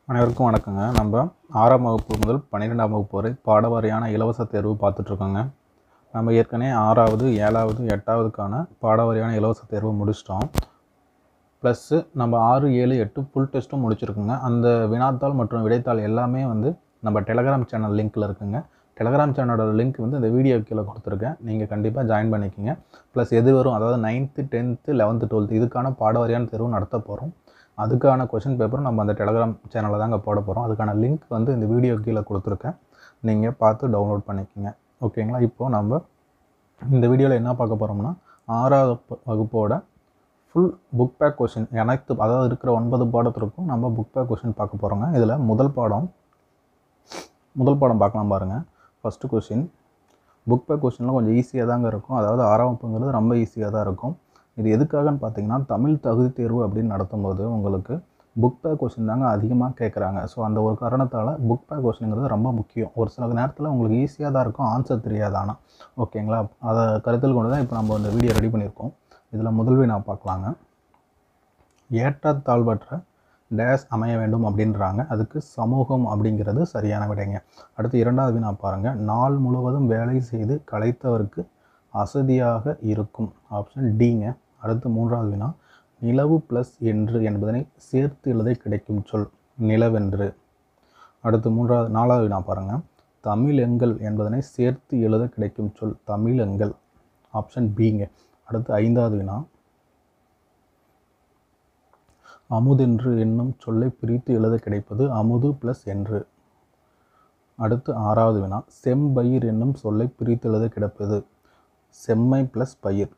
அனைவருக்கும் வணக்கங்க. நம்ம 6ஆம் வகுப்பு முதல் 12ஆம் வகுப்பு வரை பாடவாரியான இலவச தேர்வு பார்த்துட்ருக்கோங்க. நம்ம ஏற்கனவே 6வது 7வது 8வதுக்கான பாடவாரியான இலவச தேர்வு முடிச்சிட்டோம். ப்ளஸ்ஸு நம்ம 6, 7, 8 ஃபுல் டெஸ்ட்டும் முடிச்சிருக்குங்க. அந்த வினாத்தாள் மற்றும் விடைத்தாள் எல்லாமே நம்ம டெலகிராம் சேனல் லிங்க்கில் இருக்குங்க. டெலகிராம் சேனலோட லிங்க் இந்த வீடியோ கீழே கொடுத்துருக்கேன். நீங்கள் கண்டிப்பாக ஜாயின் பண்ணிக்கோங்க. ப்ளஸ் எது வரும், அதாவது 9th 10th 11th 12th இதுக்கான பாடவாரியான தேர்வு நடத்த போகிறோம். அதுக்கான கொஷின் பேப்பரும் நம்ம அந்த டெலகிராம் சேனலில் தாங்க போட போகிறோம். அதுக்கான லிங்க் இந்த வீடியோ கீழே கொடுத்துருக்கேன். நீங்கள் பார்த்து டவுன்லோட் பண்ணிக்கோங்க. ஓகேங்களா? இப்போது நம்ம இந்த வீடியோவில் என்ன பார்க்க போகிறோம்னா 6வது வகுப்போட ஃபுல் புக் பேக் கொஷின் அதாவது இருக்கிற 9 பாடத்திற்கும் நம்ம புக் பேக் கொஷின் பார்க்க போகிறோங்க. இதில் முதல் பாடம் பார்க்கலாம் பாருங்கள். ஃபஸ்ட்டு கொஷின் புக் பேக் கொஷின்லாம் கொஞ்சம் ஈஸியாக தாங்க இருக்கும். அதாவது 6ஆம் வகுப்புங்கிறது ரொம்ப ஈஸியாக தான் இருக்கும். இது எதுக்காகன்னு பார்த்தீங்கன்னா, தமிழ் தகுதி தேர்வு அப்படின்னு நடத்தும்போது உங்களுக்கு புக் பேக் கொஷின் தாங்க அதிகமாக கேட்குறாங்க. ஸோ அந்த ஒரு காரணத்தால் புக் பேக் கொஷினுங்கிறது ரொம்ப முக்கியம். ஒரு சில நேரத்தில் உங்களுக்கு ஈஸியாக தான் இருக்கும், ஆன்சர் தெரியாது. ஆனால் ஓகேங்களா, அதை கருத்தில் கொண்டு தான் இப்போ நம்ம இந்த வீடியோ ரெடி பண்ணியிருக்கோம். இதில் முதல் வினா பார்க்கலாங்க. ஏற்றத்தாழ்வற்ற டேஸ் அமைய வேண்டும் அப்படின்றாங்க. அதுக்கு சமூகம் அப்படிங்கிறது சரியான விடைங்க. அடுத்து இரண்டாவது வினா பாருங்கள். நாள் முழுவதும் வேலை செய்து களைத்தவருக்கு அசதியாக இருக்கும். ஆப்ஷன் டிங்க. அடுத்து மூன்றாவது வினா. நிலவு ப்ளஸ் என்று என்பதனை சேர்த்து எழுத கிடைக்கும் சொல் நிலவென்று. அடுத்து நாலாவது வினா பாருங்கள். தமிழெங்கள் என்பதனை சேர்த்து எழுத கிடைக்கும் சொல் தமிழெங்கள். ஆப்ஷன் பிங்க. அடுத்து ஐந்தாவது வினா. அமுதென்று என்னும் சொல்லை பிரித்து எழுத கிடைப்பது அமுது ப்ளஸ் என்று. அடுத்து ஆறாவது வினா. செம்பயிர் என்னும் சொல்லை பிரித்து எழுத கிடைப்பது செம்மை ப்ளஸ் பயிர்.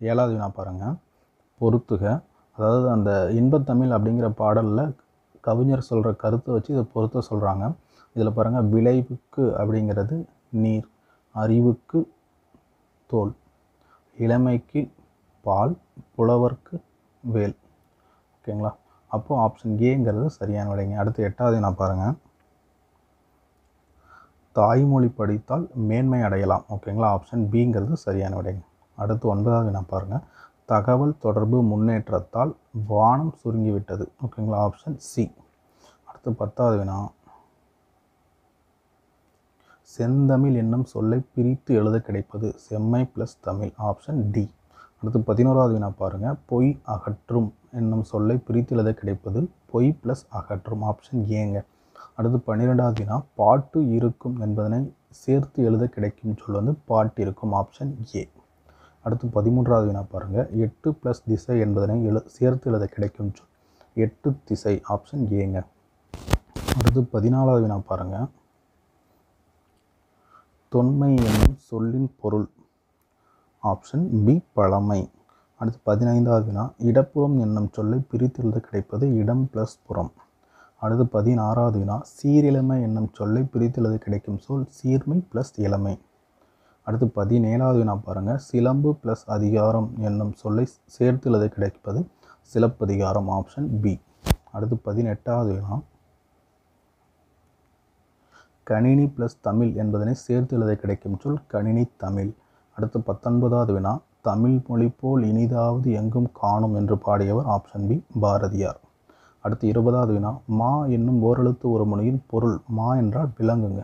ஏழாவது வினா பாருங்கள். பொறுத்துக. அதாவது அந்த இன்பத்தமிழ் அப்படிங்கிற பாடலில் கவிஞர் சொல்கிற கருத்தை வச்சு இதை பொறுத்த சொல்கிறாங்க. இதில் பாருங்கள், விளைவுக்கு அப்படிங்கிறது நீர், அறிவுக்கு தோல், இளமைக்கு பால், புலவர்க்கு வேல். ஓகேங்களா? அப்போது ஆப்ஷன் ஏங்கிறது சரியான விடைங்க. அடுத்து எட்டாவது வினா பாருங்கள். தாய்மொழி படித்தால் மேன்மை அடையலாம். ஓகேங்களா? ஆப்ஷன் பிங்கிறது சரியான விடைங்க. அடுத்து ஒன்பதாவது வினா பாருங்கள். தகவல் தொடர்பு முன்னேற்றத்தால் வானம் சுருங்கிவிட்டது. ஓகேங்களா? Option C. அடுத்து பத்தாவது வினா. செந்தமிழ் என்னும் சொல்லை பிரித்து எழுத கிடைப்பது செம்மை ப்ளஸ் தமிழ். Option D. அடுத்து 11வது வினா பாருங்கள். பொய் அகற்றும் என்னும் சொல்லை பிரித்து எழுத கிடைப்பது பொய் ப்ளஸ் அகற்றும். ஆப்ஷன் ஏங்க. அடுத்து 12வது வினா. பாட்டு இருக்கும் என்பதனை சேர்த்து எழுத கிடைக்கும் சொல் பாட்டிருக்கும். Option A. அடுத்து 13வது வினா பாருங்கள். 8 ப்ளஸ் திசை என்பதனை சேர்த்து எழுத கிடைக்கும் சொல் 8 திசை. ஆப்ஷன் ஏங்க. அடுத்து 14வது வினா பாருங்கள். தொன்மை என்னும் சொல்லின் பொருள். ஆப்ஷன் பி பழமை. அடுத்து 15வது வினா. இடப்புறம் என்னும் சொல்லை பிரித்து எழுத கிடைப்பது இடம் ப்ளஸ் புறம். அடுத்து 16வது வினா. சீரிழமை என்னும் சொல்லை பிரித்து எழுத கிடைக்கும் சொல் சீர்மை ப்ளஸ் இளமை. அடுத்து 17வது வினா பாருங்கள். சிலம்பு ப்ளஸ் அதிகாரம் என்னும் சொல்லை சேர்த்து எழுத கிடைப்பது சிலப்பதிகாரம். Option B. அடுத்து 18வது வினா. கணினி ப்ளஸ் தமிழ் என்பதனை சேர்த்து எழுத கிடைக்கும் சொல் கணினி தமிழ். அடுத்து 19வது வினா. தமிழ் மொழி போல் இனிதாவது எங்கும் காணும் என்று பாடியவர். Option B Bharathiyar. அடுத்து 20வது வினா. மா என்னும் ஓரெழுத்து ஒரு மொழியின் பொருள் மா என்றால் விலங்குங்க.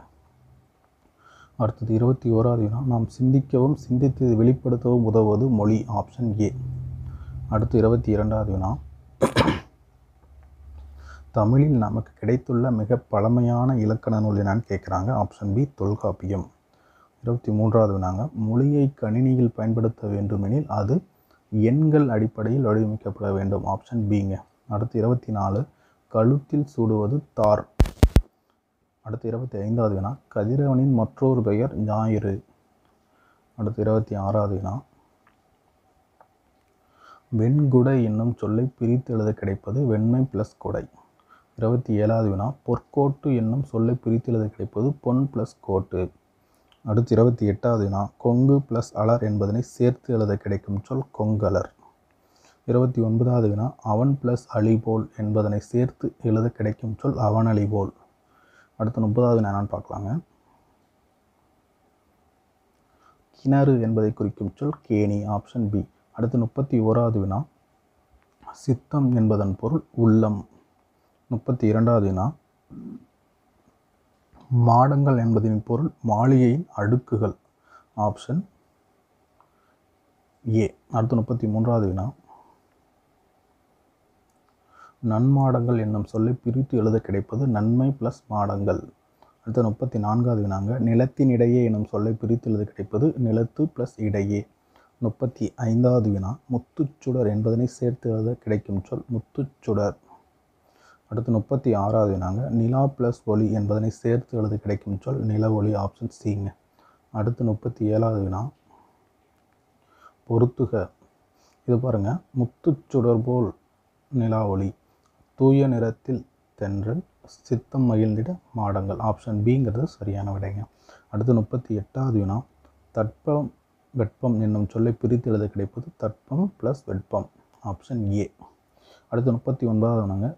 அடுத்தது 21வது வினா. நாம் சிந்திக்கவும் சிந்தித்து வெளிப்படுத்தவும் உதவுவது மொழி. Option A. அடுத்து 22வது வினா. தமிழில் நமக்கு கிடைத்துள்ள மிக பழமையான இலக்கண நூல் என்னான்னு கேட்குறாங்க. ஆப்ஷன் பி தொல்காப்பியம். 23வது வினாங்க. மொழியை கணினியில் பயன்படுத்த வேண்டுமெனில் அது எண்கள் அடிப்படையில் வடிவமைக்கப்பட வேண்டும். ஆப்ஷன் பிங்க. அடுத்து 24. கழுத்தில் சூடுவது தார். அடுத்து 25வது வினா. கதிரவனின் மற்றொரு பெயர் ஞாயிறு. அடுத்து 26வது வினா. வெண்குடை என்னும் சொல்லை பிரித்து எழுத கிடைப்பது வெண்மை ப்ளஸ் குடை. 27வது வினா. பொற்கோட்டு என்னும் சொல்லை பிரித்து எழுத கிடைப்பது பொன் ப்ளஸ் கோட்டு. அடுத்து 28வது வினா. கொங்கு ப்ளஸ் அலர் என்பதனை சேர்த்து எழுத கிடைக்கும் சொல் கொங்கலர். 29வது வினா. அவன் ப்ளஸ் அலிபோல் என்பதனை சேர்த்து எழுத கிடைக்கும் சொல் அவனளிபோல். அடுத்து 30வது வினா என்னன்னு பார்க்கலாங்க. கிணறு என்பதை குறிக்கும் சொல் கேணி. Option B. அடுத்து 31வது வினா. சித்தம் என்பதன் பொருள் உள்ளம். 32வது வினா, மாடங்கள் என்பதின் பொருள் மாளிகையின் அடுக்குகள். Option A. அடுத்து 33வது வினா, நன்மாடங்கள் என்னும் சொல்லை பிரித்து எழுத கிடைப்பது நன்மை ப்ளஸ் மாடங்கள். அடுத்து 34வது வினாங்க, நிலத்தினிடையே என்னும் சொல்லை பிரித்து எழுத கிடைப்பது நிலத்து ப்ளஸ் இடையே. 35வது வினா, முத்துச்சுடர் என்பதனை சேர்த்து எழுத கிடைக்கும் சொல் முத்துச்சுடர். அடுத்து 36வது வினாங்க, நிலா ப்ளஸ் ஒளி என்பதனை சேர்த்து எழுத கிடைக்கும் சொல் நில ஒளி. ஆப்ஷன் சிங்க. அடுத்து 37வது வினா, பொறுத்துக. இது பாருங்க, முத்துச்சுடர் போல் நிலா ஒளி, தூய நிறத்தில் தென்றல், சித்தம் மகிழ்ந்திட மாடங்கள். ஆப்ஷன் பிங்கிறது சரியான விடைங்க. அடுத்து 38வது வினா, தட்பம் வெட்பம் என்னும் சொல்லை பிரித்து எழுத கிடைப்பது தட்பம் ப்ளஸ் வெட்பம். Option A. அடுத்து 39வது வினாங்க,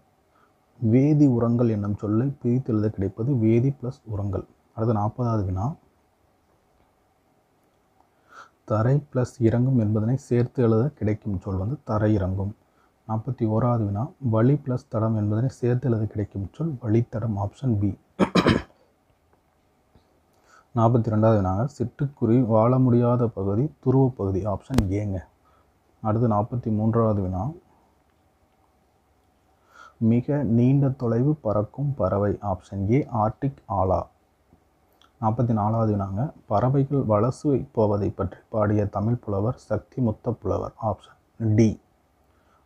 வேதி உரங்கள் என்னும் சொல்லை பிரித்து எழுத கிடைப்பது வேதி ப்ளஸ் உரங்கள். அடுத்து 40வது வினா, தரை ப்ளஸ் இறங்கும் என்பதனை சேர்த்து எழுத கிடைக்கும் சொல் தரை இறங்கும். 41வது வினா, வழி ப்ளஸ் தடம் என்பதனை சேர்த்து எழுத கிடைக்கும் சொல் வழித்தடம். Option B. 42வது வினாங்க, சிட்டுக்குருவி வாழ முடியாத பகுதி துருவ பகுதி. ஆப்ஷன் ஏங்க. அடுத்து 43வது வினா, மிக நீண்ட தொலைவு பறக்கும் பறவை. ஆப்ஷன் ஏ ஆர்டிக் ஆலா. 44வது வினாங்க, பறவைகள் வலசு போவதை பற்றி பாடிய தமிழ் புலவர் சக்தி முத்த புலவர். Option D.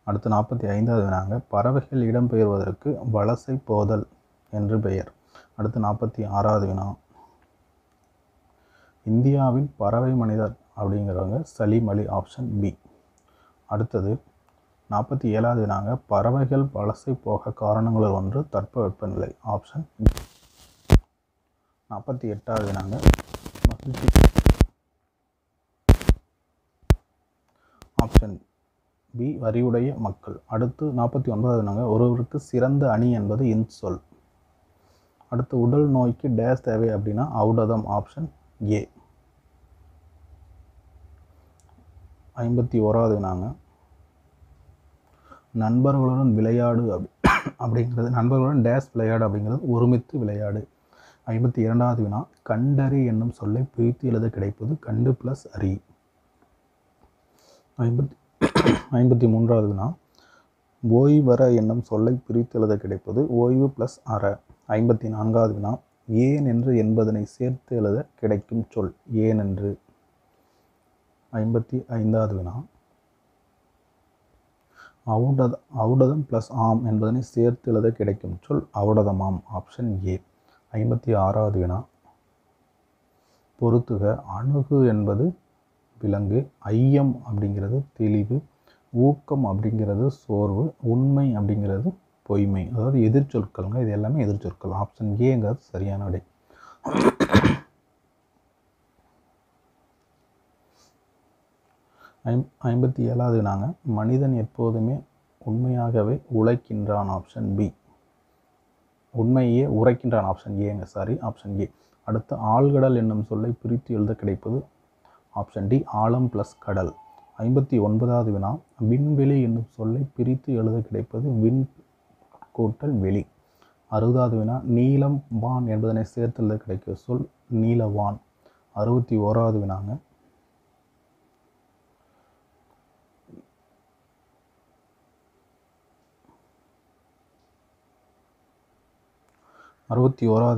அடுத்து 45வது வினாங்க, பறவைகள் இடம்பெயர்வதற்கு வலசை போதல் என்று பெயர். அடுத்து 46வது வினா, இந்தியாவின் பறவை மனிதர் அப்படிங்கிறவங்க சலீம் அலி. Option B. அடுத்தது 47வது வினாங்க, பறவைகள் வலசை போக காரணங்களில் ஒன்று தட்பவெப்பநிலை. ஆப்ஷன் 48வது வினாங்க, ஆப்ஷன் பி வரியுடைய மக்கள். அடுத்து 49வது வினாங்க, ஒருவருக்கு சிறந்த அணி என்பது இன்சொல். அடுத்து உடல் நோய்க்கு டேஸ் தேவை அப்படின்னா ஔடதம். Option A. 51வது வினாங்க, நண்பர்களுடன் விளையாடு அப்படிங்கிறது நண்பர்களுடன் டேஸ் விளையாடு அப்படிங்கிறது ஒருமித்து விளையாடு. 52வது வினா, கண்டறி என்னும் சொல்லை பிரித்து எழுத கிடைப்பது கண்டு ப்ளஸ் அறி. 53வது வினா, ஓய்வற என்னும் சொல்லை பிரித்து எழுத கிடைப்பது ஓய்வு ப்ளஸ் அற. 54வது வினா, ஏன் என்று என்பதனை சேர்த்து எழுத கிடைக்கும் சொல் ஏனென்று. 55வது வினா, ஔடதம் ப்ளஸ் ஆம் என்பதனை சேர்த்து எழுத கிடைக்கும் சொல் ஔடதமாம். Option A. 56வது வினா, பொறுத்துக. அணுகு என்பது விலங்கு, ஐயம் அப்படிங்கிறது தெளிவு, ஊக்கம் அப்படிங்கிறது சோர்வு, உண்மை அப்படிங்கிறது பொய்மை. அதாவது எதிர்ச்சொற்களுங்க, இது எல்லாமே எதிர்ச்சொற்கள். ஆப்ஷன் ஏங்கிறது சரியான விடை. 57வது வினாங்க, மனிதன் எப்போதுமே உண்மையாகவே உழைக்கின்றான். Option B. உண்மையே உரைக்கின்றான். ஆப்ஷன் ஏங்க, சாரி, ஆப்ஷன் ஏ. அடுத்து ஆழ்கடல் என்னும் சொல்லை பிரித்து எழுத கிடைப்பது ஆப்ஷன் டி ஆழம் ப்ளஸ் கடல். 59வது வினா, விண்வெளி என்னும் சொல்லை பிரித்து எழுத கிடைப்பது விண் கூட்டல் வெளி. 60வது வினா, நீலம் வான் என்பதனை சேர்த்து எழுத கிடைக்கிற சொல் நீலவான். 61வது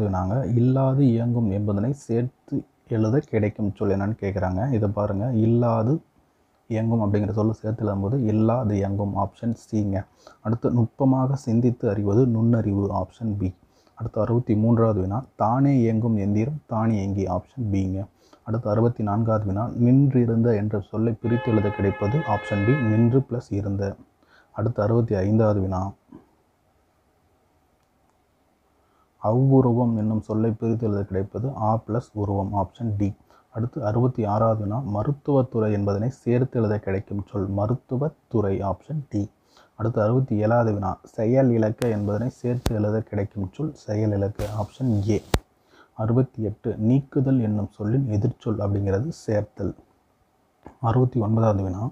வினாங்க, இல்லாது இயங்கும் என்பதனை சேர்த்து எழுத கிடைக்கும் சொல் என்னன்னு கேட்குறாங்க. இதை பாருங்க, இல்லாது இயங்கும் அப்படிங்கிற சொல்ல சேர்த்து எழுதும்போது இல்லாது இயங்கும். ஆப்ஷன் சிங்க. அடுத்து நுட்பமாக சிந்தித்து அறிவது நுண்ணறிவு. Option B. அடுத்து 63வது வினா, தானே இயங்கும் எந்திரம் தானியங்கி. ஆப்ஷன் பிங்க. அடுத்து 64வது வினா, நின்றிருந்த என்ற சொல்லை பிரித்து எழுத கிடைப்பது ஆப்ஷன் பி நின்று ப்ளஸ் இருந்த. அடுத்து 65வது வினா, அவ்வுருவம் என்னும் சொல்லை பிரித்து எழுத கிடைப்பது ஆ ப்ளஸ் உருவம். Option D. அடுத்து 66வது வினா, மருத்துவத்துறை என்பதனை சேர்த்து எழுத கிடைக்கும் சொல் மருத்துவத்துறை. Option D. அடுத்து 67வது வினா, செயல் இலக்க என்பதனை சேர்த்து எழுத கிடைக்கும் சொல் செயல் இலக்க. Option A. 68, நீக்குதல் என்னும் சொல்லின் எதிர்ச்சொல் அப்படிங்கிறது சேர்த்தல். 69வது வினா,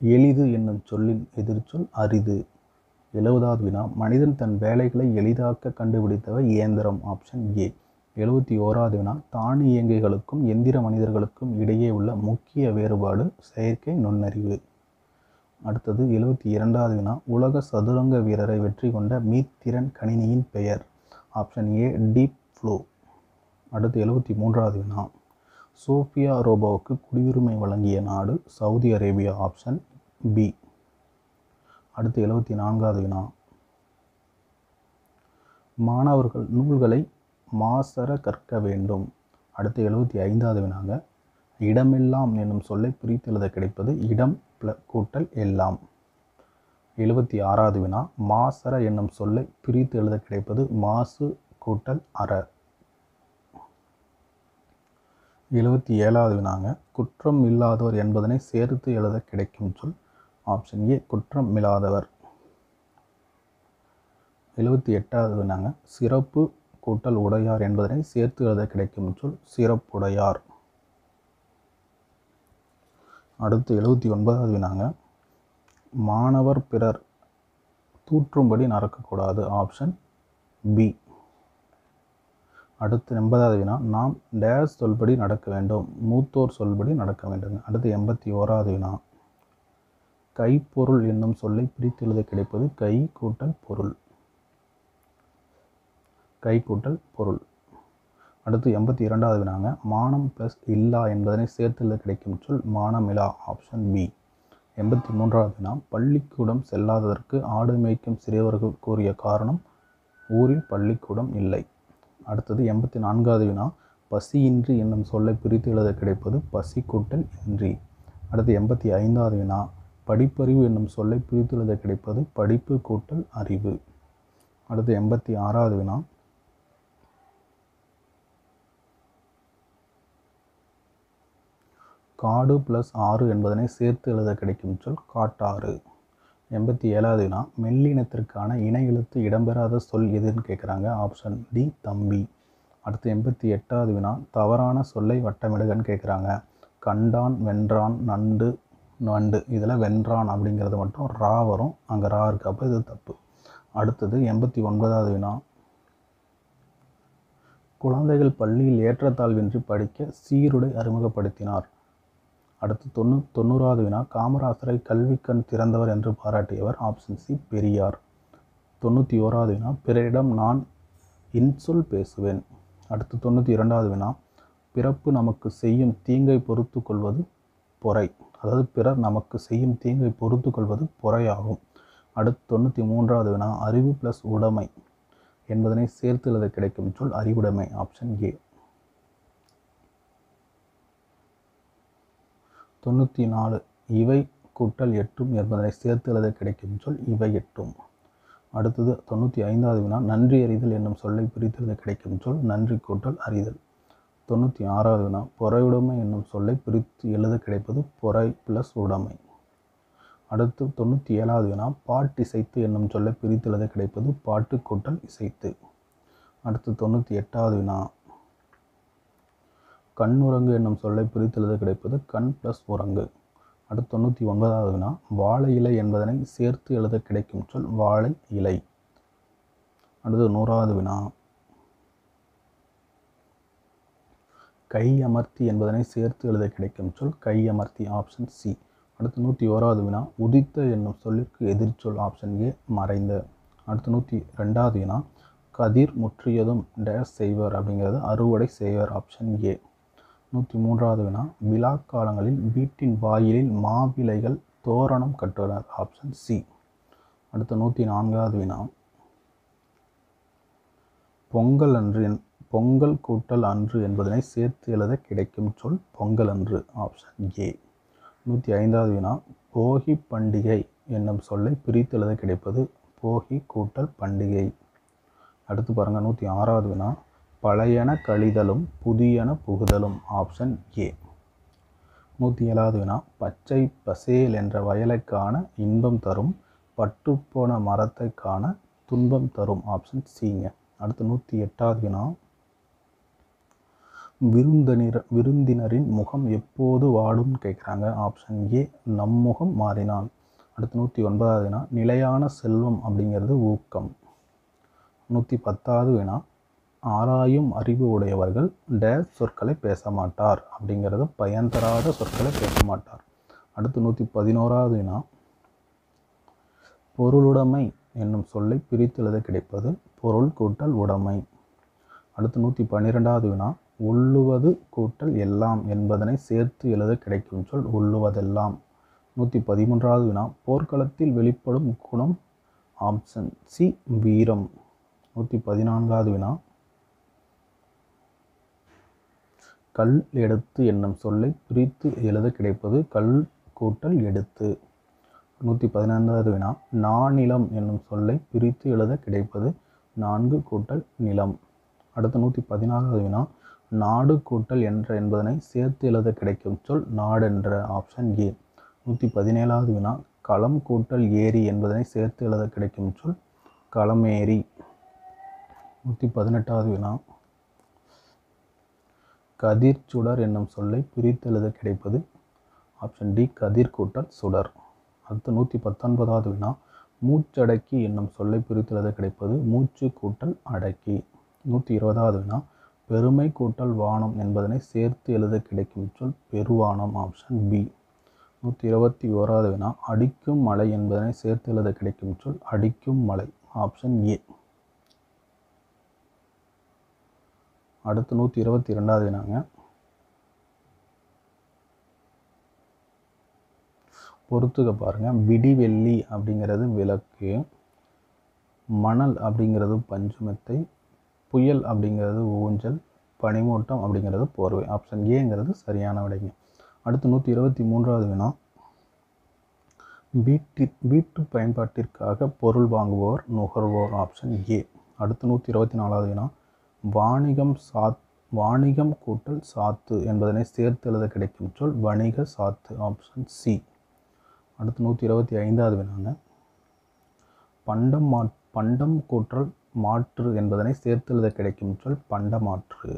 எளிது என்னும் சொல்லின் எதிர்ச்சொல் அரிது. 70வது வினா, மனிதன் தன் வேலைகளை எளிதாக்க கண்டுபிடித்தவர் இயந்திரம். Option A. 71வது வினா, தானியங்கிகளுக்கும் எந்திர மனிதர்களுக்கும் இடையே உள்ள முக்கிய வேறுபாடு செயற்கை நுண்ணறிவு. அடுத்தது 72வது வினா, உலக சதுரங்க வீரரை வெற்றி கொண்ட மீத்திறன் கணினியின் பெயர். Option A deep blue. அடுத்து 73வது வினா, சோஃபியா ரோபோவுக்கு குடியுரிமை வழங்கிய நாடு சவுதி அரேபியா. Option B. அடுத்து 74வது வினா, மாணவர்கள் நூல்களை மாசற கற்க வேண்டும். அடுத்து 75வது வினாங்க, இடமெல்லாம் என்னும் சொல்லை பிரித்து எழுத கிடைப்பது இடம் கூட்டல் எல்லாம். 76வது வினா, மாசற என்னும் சொல்லை பிரித்து எழுத கிடைப்பது மாசு கூட்டல் அற. 77வது வினாங்க, குற்றம் இல்லாதவர் என்பதனை சேர்த்து எழுத கிடைக்கும் சொல். ஆப்ஷன் ஏ குற்றம் இல்லாதவர். 78வது வினாங்க, சிறப்பு கூட்டல் உடையார் என்பதனை சேர்த்து எழுத கிடைக்கும் சொல் சிறப்புடையார். அடுத்து 79வது வினாங்க, மாணவர் பிறர் தூற்றும்படி நடக்கக்கூடாது. Option B. அடுத்து 80வது வினா, நாம் டேஸ் சொல்படி நடக்க வேண்டும், மூத்தோர் சொல்படி நடக்க வேண்டும். அடுத்து 81வது வினா, கைப்பொருள் என்னும் சொல்லை பிரித்து எழுத கிடைப்பது கை கூட்டல் பொருள். கை கூட்டல் பொருள். அடுத்து 82வது வினாங்க, மானம் பிளஸ் இல்லா என்பதனை சேர்த்து எழுத கிடைக்கும் சொல் மானமிலா. Option B. 83வது வினா, பள்ளிக்கூடம் செல்லாததற்கு ஆடு மேய்க்கும் சிறியவர்கள் கூறிய காரணம் ஊரில் பள்ளிக்கூடம் இல்லை. அடுத்தது 84வது வினா, பசியின்றி என்னும் சொல்லை பிரித்து எழுத கிடைப்பது பசி கூட்டல் இன்றி. அடுத்து 85வது வினா, படிப்பறிவு என்னும் சொல்லை பிரித்து எழுத கிடைப்பது படிப்பு கூட்டல் அறிவு. அடுத்து 86வது வினா, காடு பிளஸ் ஆறு என்பதனை சேர்த்து எழுத கிடைக்கும் சொல் காட்டாறு. 87வது வினா, மெல்லினத்திற்கான இணை எழுத்து இடம்பெறாத சொல் எதுன்னு கேட்குறாங்க. ஆப்ஷன் டி தம்பி. அடுத்து 88வது வினா, தவறான சொல்லை வட்டமிடுகன்னு கேட்குறாங்க. கண்டான், வென்றான், நண்டு, நண்டு, இதில் வென்றான் அப்படிங்கிறது மட்டும் ரா வரும், அங்கே ரா இருக்கு, அப்போ இது தப்பு. அடுத்தது 89வது வினா, குழந்தைகள் பள்ளியில் ஏற்றத்தாழ்வின்றி படிக்க சீருடை அறிமுகப்படுத்தினார். அடுத்து 90வது வினா, காமராசரை கல்விக்கண் திறந்தவர் என்று பாராட்டியவர். Option C Periyar. 91வது வினா, பிறரிடம் நான் இன்சொல் பேசுவேன். அடுத்து 92வது வினா, பிறப்பு நமக்கு செய்யும் தீங்கை பொறுத்து கொள்வது பொறை. அதாவது பிறர் நமக்கு செய்யும் தீங்கை பொறுத்து கொள்வது பொறையாகும். அடுத்து 93வது வினா, அறிவு பிளஸ் உடைமை என்பதனை சேர்த்து எழுத கிடைக்கும் சொல் அறிவுடைமை. Option A. 94 இவை கூட்டல் எட்டும் என்பதனை சேர்த்து எழுத கிடைக்கும் சொல் இவை எட்டும். அடுத்தது 95வது வினா, நன்றி அறிதல் என்னும் சொல்லை பிரித்து எழுத கிடைக்கும் சொல் நன்றி கூட்டல் அறிதல். 96வது வினா, பொறையுடைமை என்னும் சொல்லை பிரித்து எழுத கிடைப்பது பொறை பிளஸ் உடைமை. அடுத்து 97வது வினா, பாட்டிசைத்து என்னும் சொல்லை பிரித்து எழுத கிடைப்பது பாட்டு கூட்டல் இசைத்து. அடுத்து 98வது வினா, கண்ணுறங்கு என்னும் சொல்லை பிரித்து எழுத கிடைப்பது கண் பிளஸ் உறங்கு. அடுத்து 99வது வினா, வாழை இலை என்பதனை சேர்த்து எழுத கிடைக்கும் சொல் வாழை இலை. அடுத்து 100வது வினா, கை அமர்த்தி என்பதனை சேர்த்து எழுத கிடைக்கும் சொல் கை அமர்த்தி. Option C. அடுத்து 101வது வினா, உதித்த என்னும் சொல்லுக்கு எதிர்ச்சொல். ஆப்ஷன் ஏ மறைந்த. அடுத்து 102வது வினா, கதிர் முற்றியதும் டேஸ் செய்வர் அப்படிங்கிறது அறுவடை செய்வர். Option A. 103வது வினா, விழா காலங்களில் வீட்டின் வாயிலில் மாவிலைகள் தோரணம் கட்டுவர். Option C. அடுத்து 104வது வினா, பொங்கல் அன்று பொங்கல் கூட்டல் அன்று என்பதனை சேர்த்து எழுத கிடைக்கும் சொல் பொங்கல் அன்று. Option A. 105வது வினா, போகி பண்டிகை என்னும் சொல்லை பிரித்து எழுத கிடைப்பது போகி கூட்டல் பண்டிகை. அடுத்து பாருங்க 106வது வினா, பழையன கழிதலும் புதியன புகுதலும். Option A. 107வது வினா, பச்சை பசேல் என்ற வயலை காண இன்பம் தரும், பட்டுப்போன மரத்தை காண துன்பம் தரும். ஆப்ஷன் சிங்க. அடுத்து 108வது வினா, விருந்தினரின் முகம் எப்போது வாடும்னு கேட்குறாங்க. ஆப்ஷன் ஏ நம் முகம் மாறினால். அடுத்து 109வது வினா நிலையான செல்வம் அப்படிங்கிறது ஊக்கம். 110வது வினா ஆராயும் அறிவு உடையவர்கள் டேஸ் சொற்களை பேச மாட்டார் அப்படிங்கிறது பயன் தராத சொற்களை பேச மாட்டார். அடுத்து 111வது வினா பொருளுடைமை என்னும் சொல்லை பிரித்து எழுத கிடைப்பது பொருள் கூட்டல் உடைமை. அடுத்து 112வது வினா உள்ளுவது கூட்டல் எல்லாம் என்பதனை சேர்த்து எழுத கிடைக்கும் சொல் உள்ளுவதெல்லாம். 113வது வினா போர்க்களத்தில் வெளிப்படும் குணம் ஆப்ஷன் சி வீரம். 114வது வினா கல் எடுத்து என்னும் சொல்லை பிரித்து எழுத கிடைப்பது கல் கூட்டல் எடுத்து. 115வது வினா நானிலம் என்னும் சொல்லை பிரித்து எழுத கிடைப்பது நான்கு கூட்டல் நிலம். அடுத்து 116வது வினா நாடு கூட்டல் என்ற என்பதனை சேர்த்து எழுத கிடைக்கும் சொல் நாடென்ற. Option A. 117வது வினா களம் கூட்டல் ஏரி என்பதனை சேர்த்து எழுத கிடைக்கும் சொல் களமேரி. 118வது வினா கதிர் சுடர் என்னும் சொல்லை பிரித்து எழுத கிடைப்பது ஆப்ஷன் டி கதிர் கூட்டல் சுடர். அடுத்து 119வது வினா மூச்சடக்கி என்னும் சொல்லை பிரித்து எழுத கிடைப்பது மூச்சு கூட்டல் அடக்கி. 120வது வினா பெருமை கூட்டல் வானம் என்பதனை சேர்த்து எழுத கிடைக்கும் சொல் பெருவானம். Option B. 121வது வினா அடிக்கும் மழை என்பதனை சேர்த்து எழுத கிடைக்கும் சொல் அடிக்கும் மழை. Option A. அடுத்து 122வது வினாங்க பொறுத்துக்க பாருங்க. விடிவெள்ளி அப்படிங்கிறது விளக்கு, மணல் அப்படிங்கிறது பஞ்சுமெத்தை, புயல் அப்படிங்கிறது ஊஞ்சல், பனிமூட்டம் அப்படிங்கிறது போர்வை. ஆப்ஷன் ஏங்கிறது சரியான விடைங்க. அடுத்து 123வது வினா வீட்டு பயன்பாட்டிற்காக பொருள் வாங்குவோர் நுகர்வோர். Option A. அடுத்து 124வது வினா வாணிகம் கூட்டல் சாத்து என்பதனை சேர்த்து எழுத கிடைக்கும் சொல் வணிக சாத்து. Option C. அடுத்து 125வது வினாங்க பண்டம் கூட்டல் மாற்று என்பதனை சேர்த்து எழுத கிடைக்கும் சொல் பண்டமாற்று.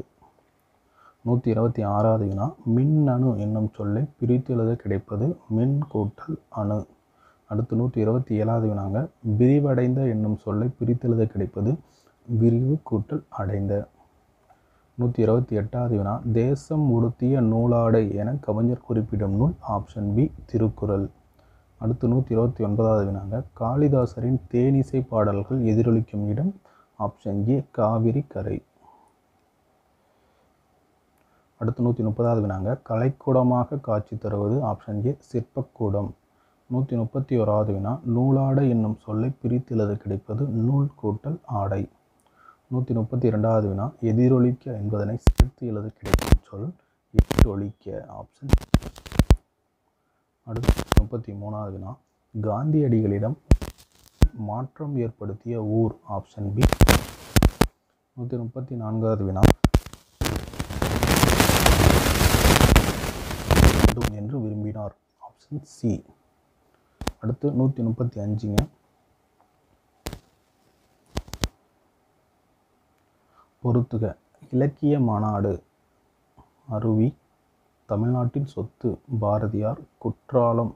126வது வினா மின்னணு என்னும் சொல்லை பிரித்து எழுத கிடைப்பது மின் கூட்டல் அணு. அடுத்து 127வது வினாங்க விரிவடைந்த என்னும் சொல்லை பிரித்து எழுத கிடைப்பது விரிவு கூட்டல் அடைந்த. 128வது வினா தேசம் உடுத்திய நூலாடை என கவிஞர் குறிப்பிடும் நூல். Option B Thirukkural. அடுத்து 129வது வினாங்க காளிதாசரின் தேனிசை பாடல்கள் எதிரொலிக்கும் இடம். ஆப்ஷன் ஏ காவிரி கரை. அடுத்து 130வது வினாங்க கலைக்கூடமாக காட்சி தருவது. Option A சிற்பக்கூடம். 131வது வினா நூலாடை என்னும் சொல்லை பிரித்து எழுத கிடைப்பது நூல் கூட்டல் ஆடை. 132வது வினா எதிரொலிக்க என்பதனை சேர்த்து எழுத கிடைக்கும் சொல் எதிரொலிக்க. ஆப்ஷன். அடுத்து 133வது வினா காந்தியடிகளிடம் மாற்றம் ஏற்படுத்திய ஊர். Option B. 134வது வினா என்று விரும்பினார். Option C. அடுத்து 135ங்க பொறுத்துக இலக்கிய மாநாடு அருவி தமிழ்நாட்டின் சொத்து பாரதியார் குற்றாலம்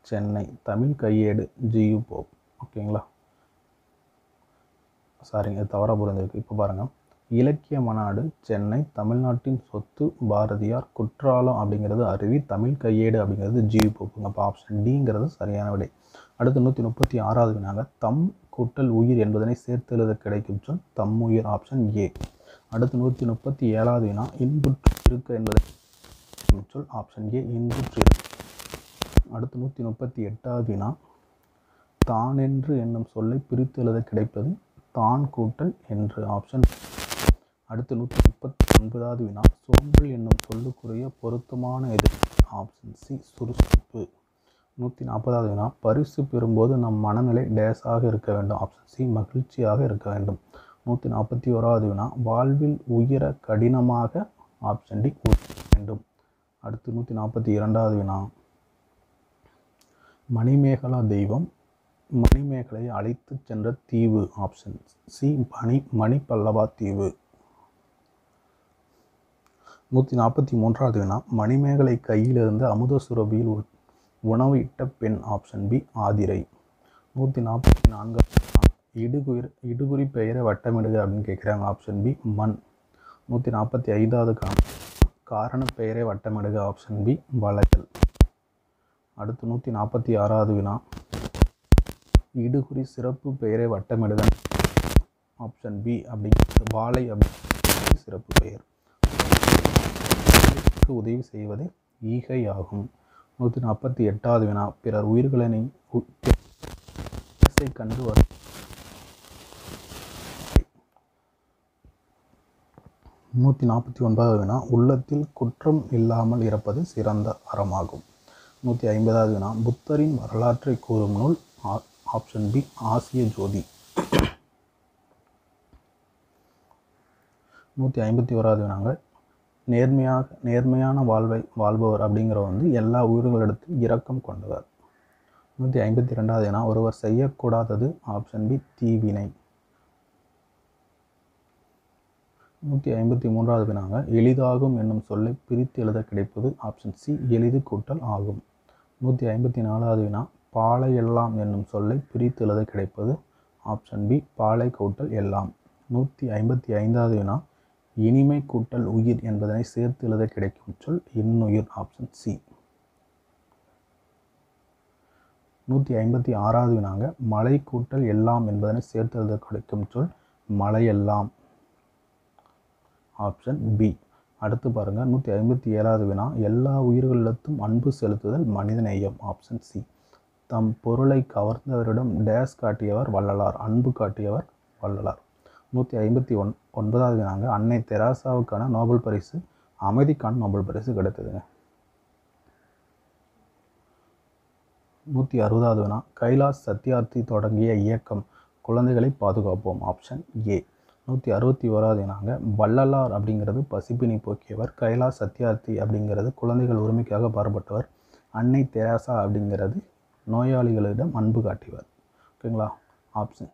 சென்னை தமிழ் கையேடு ஜியு போப். ஓகேங்களா, சாரிங்க இது தவறாக புரிஞ்சிருக்கு. இப்போ பாருங்கள் இலக்கிய மாநாடு சென்னை தமிழ்நாட்டின் சொத்து பாரதியார் குற்றாலம் அப்படிங்கிறது அருவி தமிழ் கையேடு அப்படிங்கிறது ஜியு போப்புங்க. அப்போ ஆப்ஷன் டிங்கிறது சரியான விடை. அடுத்து 136வது வினாங்க தம் கூட்டல் உயிர் என்பதனை சேர்த்து எழுத கிடைக்கும் சொல் தம்முயிர். Option A. அடுத்து 137வது வினா இன்புற்று இருக்க என்பதை சொல். ஆப்ஷன் ஏ இன்புற்று இருக்க. அடுத்து 138வது வினா தான் என்று என்னும் சொல்லை பிரித்து எழுத கிடைப்பது தான் கூட்டல் என்று. ஆப்ஷன். அடுத்து 139வது வினா சோம்பல் என்னும் சொல்லுக்குரிய பொருத்தமான எதிர். ஆப்ஷன் சி சுறுசுறுப்பு. 140வது வினா பரிசு பெறும்போது நம் மனநிலை டேஸாக இருக்க வேண்டும். ஆப்ஷன் சி மகிழ்ச்சியாக இருக்க வேண்டும். 141வது வினா வாழ்வில் உயர கடினமாக. ஆப்ஷன் டி வேண்டும். அடுத்து 142வது வினா மணிமேகலா தெய்வம் மணிமேகலையை அழைத்து சென்ற தீவு. ஆப்ஷன் சி மணிப்பல்லவா தீவு. 143வது வினா மணிமேகலை கையிலிருந்து அமுத சுரபியில் உணவு இட்ட பெண். Option B Aathirai. 144வது வினா இடுகுறி பெயரை வட்டமிடுக அப்படின்னு கேட்குறாங்க. ஆப்ஷன் பி மண். 145வது காரண பெயரை வட்டமிடுக. ஆப்ஷன் பி வளையல். அடுத்து 146வது வினா இடுகுறி சிறப்பு பெயரை வட்டமிடுக. ஆப்ஷன் பி அப்படிங்கிறது வாழை அப்படி சிறப்பு பெயர். உதவி செய்வது ஈகை ஆகும். 148வது வினா பிறர் உயிர்களை கண்டு வரும். 149வது வினா உள்ளத்தில் குற்றம் இல்லாமல் இருப்பது சிறந்த அறமாகும். 150வது வினா புத்தரின் வரலாற்றை கூறும் நூல். ஆப்ஷன் பி ஆசிய ஜோதி. 151வது வினாங்க நேர்மையான வாழ்வை வாழ்பவர் அப்படிங்கிறவர் எல்லா உயிர்களிடத்திலும் இரக்கம் கொண்டவர். 152வது வினா ஒருவர் செய்யக்கூடாதது. ஆப்ஷன் பி தீவினை. 153வது வினாங்க எளிதாகும் என்னும் சொல்லை பிரித்து எழுத கிடைப்பது. ஆப்ஷன் சி எளிது கூட்டல் ஆகும். 154வது வினா பாலை எல்லாம் என்னும் சொல்லை பிரித்து எழுத கிடைப்பது. ஆப்ஷன் பி பாலை கூட்டல் எல்லாம். 155வது வினா இனிமை கூட்டல் உயிர் என்பதனை சேர்த்து எழுத கிடைக்கும் சொல் இன்னுயிர். Option C. 156வது வினாங்க மலை கூட்டல் எல்லாம் என்பதனை சேர்த்து எழுத கிடைக்கும் சொல் மலையெல்லாம். Option B. அடுத்து பாருங்க 157வது வினா எல்லா உயிர்களிடத்தும் அன்பு செலுத்துதல் மனிதநேயம். Option C. தம் பொருளை கவர்ந்தவரிடம் டேஸ் காட்டியவர் வள்ளலார். அன்பு காட்டியவர் வள்ளலார். 159வது வினாங்க அன்னை தெரசாவுக்கான நோபல் பரிசு அமைதிக்கான நோபல் பரிசு கிடைத்ததுங்க. 160வது வினா கைலாஷ் சத்யார்த்தி தொடங்கிய இயக்கம் குழந்தைகளை பாதுகாப்போம். Option A. 161வது வினாங்க வள்ளலார் அப்படிங்கிறது பசிப்பினி போக்கியவர். கைலாஷ் சத்யார்த்தி அப்படிங்கிறது குழந்தைகள் உரிமைக்காக பாடுபட்டவர். அன்னை தெரசா அப்படிங்கிறது நோயாளிகளிடம் அன்பு காட்டியவர். ஓகேங்களா. ஆப்ஷன்